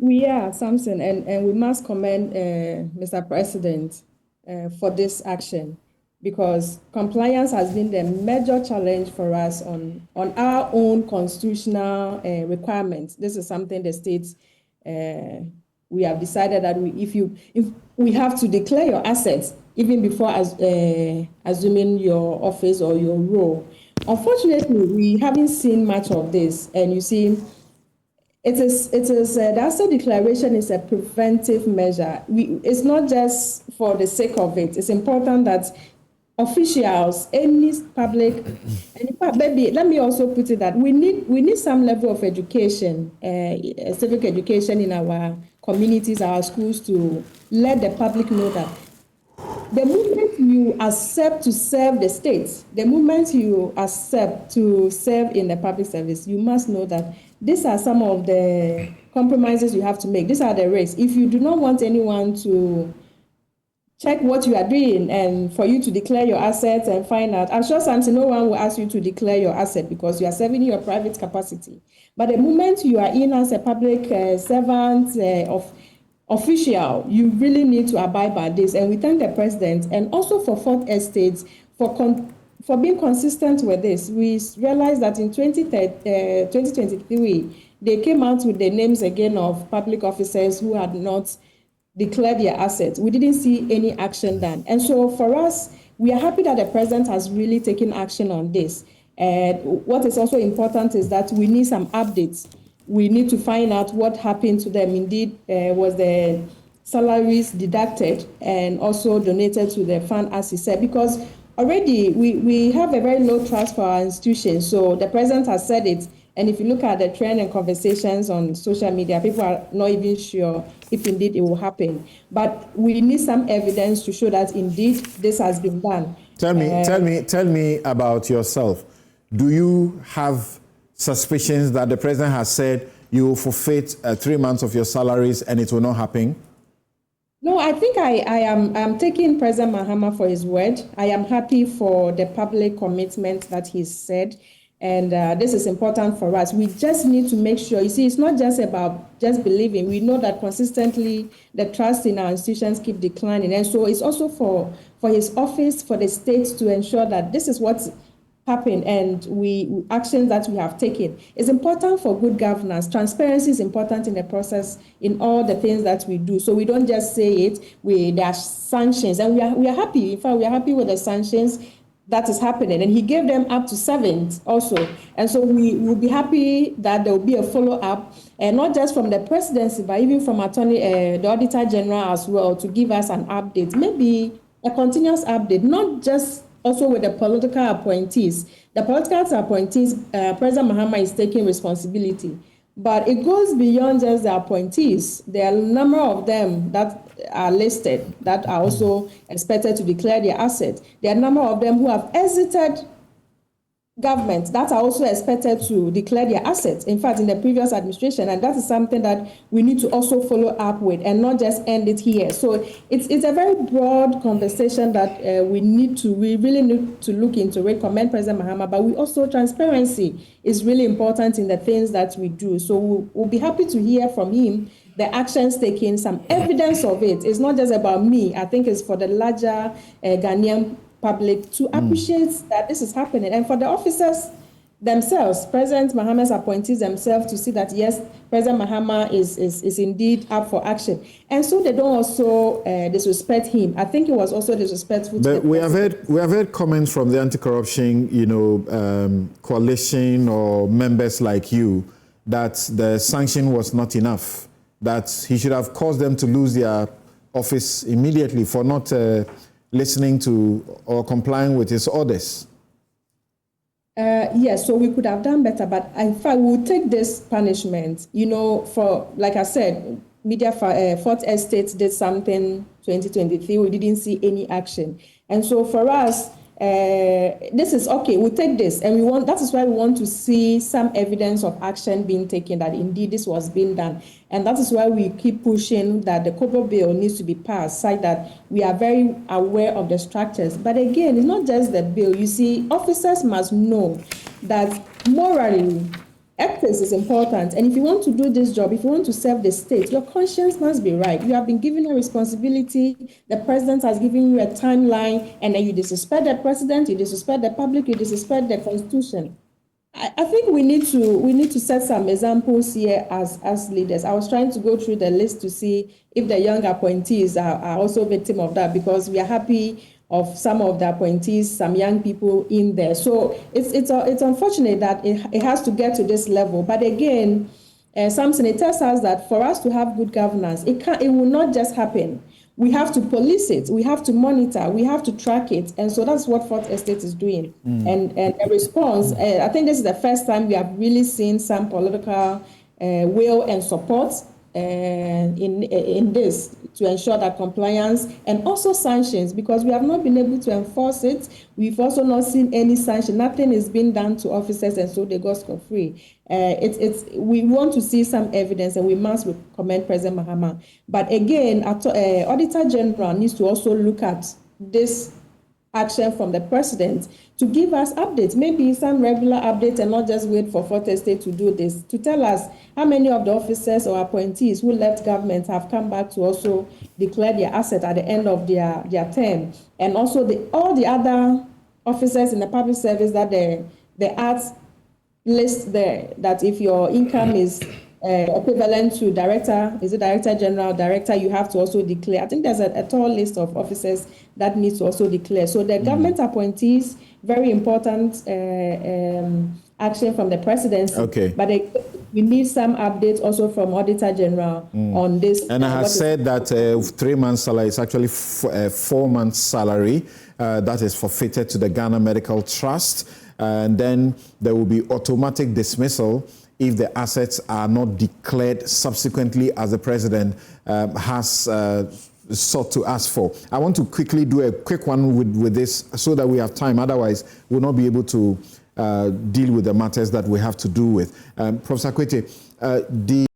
We are, Samson, and we must commend Mr. President for this action because compliance has been the major challenge for us on our own constitutional requirements. This is something the states we have decided that if we have to declare your assets even before assuming your office or your role. Unfortunately, we haven't seen much of this, and you see. The asset declaration is a preventive measure. It's not just for the sake of it. It's important that officials, any public, maybe let me also put it that we need some level of education, civic education in our communities, our schools, to let the public know that the moment you accept to serve the state, the moment you accept to serve in the public service, you must know that these are some of the compromises you have to make. These are the risks. If you do not want anyone to check what you are doing and for you to declare your assets and find out, I'm sure sometimes no one will ask you to declare your asset because you are serving in your private capacity. But the moment you are in as a public servant of official, you really need to abide by this. And we thank the president and also for Fourth Estate for being consistent with this. We realized that in 2023, they came out with the names again of public officers who had not declared their assets. We didn't see any action done. And so for us, we are happy that the president has really taken action on this. And what is also important is that we need some updates. We need to find out what happened to them. Indeed, was the salaries deducted and also donated to the fund, as he said, because already we have a very low trust for our institutions. So the president has said it. And if you look at the trend and conversations on social media, people are not even sure if indeed it will happen. But we need some evidence to show that indeed this has been done. Tell me about yourself. Do you have suspicions that the president has said you will forfeit 3 months of your salaries and it will not happen? No, I think I'm taking President Mahama for his word. I am happy for the public commitment that he said. And this is important for us. We just need to make sure, you see, it's not just about just believing. We know that consistently the trust in our institutions keep declining. And so it's also for his office, for the states to ensure that this is what's happened and actions that we have taken. It's important for good governance. Transparency is important in the process in all the things that we do. So we don't just say it, there are sanctions. And we are happy. In fact, we are happy with the sanctions that is happening. And he gave them up to 7 also. And so we will be happy that there will be a follow-up, and not just from the presidency, but even from the Auditor General as well, to give us an update, maybe a continuous update, not just also with the political appointees. The political appointees, President Mahama is taking responsibility. But it goes beyond just the appointees. There are a number of them that are listed that are also expected to declare their assets. There are a number of them who have exited government that are also expected to declare their assets, in fact, in the previous administration. And that is something that we need to also follow up with and not just end it here. So it's a very broad conversation that we really need to look into. We commend President Mahama, but we also, transparency is really important in the things that we do. So we'll be happy to hear from him the actions taken, some evidence of it. It's not just about me. I think it's for the larger Ghanaian public to appreciate that this is happening, and for the officers themselves, President Mahama's appointees themselves, to see that yes, President Mahama is indeed up for action, and so they don't also disrespect him. I think it was also disrespectful. But we have heard comments from the anti-corruption, coalition or members like you that the sanction was not enough, that he should have caused them to lose their office immediately for not listening to or complying with his orders. Yes, so we could have done better, but in fact, we'll take this punishment. For, like I said, Fourth Estate did something 2023, we didn't see any action. And so for us, this is okay, we'll take this, and that is why we want to see some evidence of action being taken, that indeed this was being done. And that is why we keep pushing that the Kobo bill needs to be passed, so that we are very aware of the structures. But again, it's not just the bill. You see, officers must know that morally, ethics is important. And if you want to do this job, if you want to serve the state, your conscience must be right. You have been given a responsibility. The president has given you a timeline, and then you disrespect the president, you disrespect the public, you disrespect the constitution. I think we need to set some examples here as leaders. I was trying to go through the list to see if the young appointees are also victim of that, because we are happy of some of the appointees, some young people in there. So it's unfortunate that it has to get to this level. But again, Samson, it tells us that for us to have good governance, it will not just happen. We have to police it. We have to monitor. We have to track it. And so that's what Fourth Estate is doing. And a response, I think this is the first time we have really seen some political will and support in this to ensure that compliance and also sanctions, because we have not been able to enforce it. We've also not seen any sanction. Nothing is being done to officers, and so they go scot-free. We want to see some evidence, and we must commend President Mahama. But again, Auditor General needs to also look at this action from the president to give us updates, maybe some regular updates, and not just wait for Fourth Estate to do this, to tell us how many of the officers or appointees who left government have come back to also declare their asset at the end of their term, and also all the other officers in the public service that the Act list there, that if your income is equivalent to director, is it director general, director, you have to also declare. I think there's a tall list of officers that needs to also declare. So the government appointees, very important action from the presidency. Okay. But we need some updates also from Auditor General on this. And I have said that 3 months salary is actually 4 months salary. That is forfeited to the Ghana Medical Trust. And then there will be automatic dismissal if the assets are not declared subsequently, as the president has sought to ask for. I want to quickly do a quick one with this so that we have time. Otherwise, we'll not be able to deal with the matters that we have to do with. Professor Kwete,